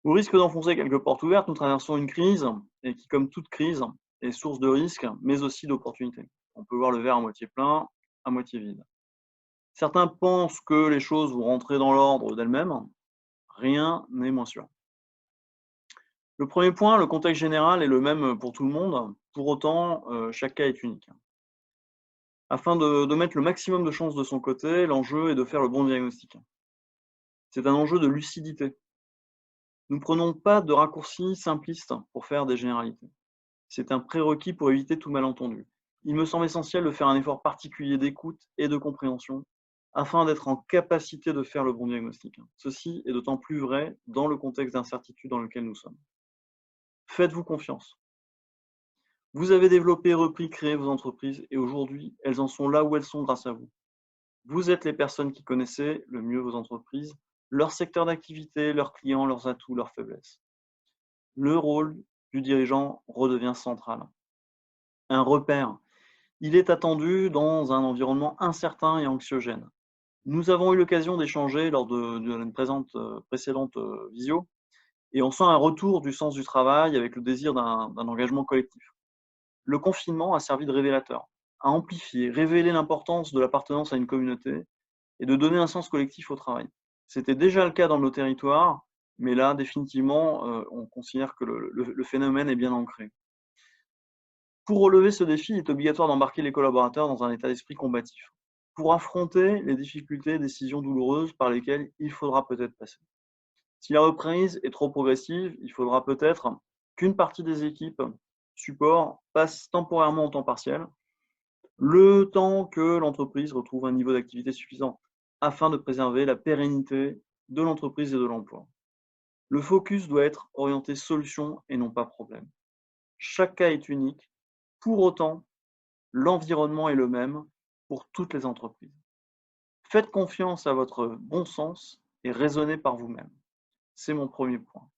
Au risque d'enfoncer quelques portes ouvertes, nous traversons une crise et qui, comme toute crise, est source de risques, mais aussi d'opportunités. On peut voir le verre à moitié plein, à moitié vide. Certains pensent que les choses vont rentrer dans l'ordre d'elles-mêmes. Rien n'est moins sûr. Le premier point, le contexte général est le même pour tout le monde. Pour autant, chaque cas est unique. Afin de mettre le maximum de chances de son côté, l'enjeu est de faire le bon diagnostic. C'est un enjeu de lucidité. Nous ne prenons pas de raccourcis simplistes pour faire des généralités. C'est un prérequis pour éviter tout malentendu. Il me semble essentiel de faire un effort particulier d'écoute et de compréhension afin d'être en capacité de faire le bon diagnostic. Ceci est d'autant plus vrai dans le contexte d'incertitude dans lequel nous sommes. Faites-vous confiance. Vous avez développé, repris, créé vos entreprises et aujourd'hui, elles en sont là où elles sont grâce à vous. Vous êtes les personnes qui connaissez le mieux vos entreprises, leur secteur d'activité, leurs clients, leurs atouts, leurs faiblesses. Le rôle du dirigeant redevient central. Un repère. Il est attendu dans un environnement incertain et anxiogène. Nous avons eu l'occasion d'échanger lors d'une précédente visio et on sent un retour du sens du travail avec le désir d'un engagement collectif. Le confinement a servi de révélateur, a amplifié, révélé l'importance de l'appartenance à une communauté et de donner un sens collectif au travail. C'était déjà le cas dans nos territoires, mais là, définitivement, on considère que le phénomène est bien ancré. Pour relever ce défi, il est obligatoire d'embarquer les collaborateurs dans un état d'esprit combatif, pour affronter les difficultés et décisions douloureuses par lesquelles il faudra peut-être passer. Si la reprise est trop progressive, il faudra peut-être qu'une partie des équipes support passe temporairement en temps partiel, le temps que l'entreprise retrouve un niveau d'activité suffisant, afin de préserver la pérennité de l'entreprise et de l'emploi. Le focus doit être orienté solution et non pas problème. Chaque cas est unique. Pour autant, l'environnement est le même pour toutes les entreprises. Faites confiance à votre bon sens et raisonnez par vous-même. C'est mon premier point.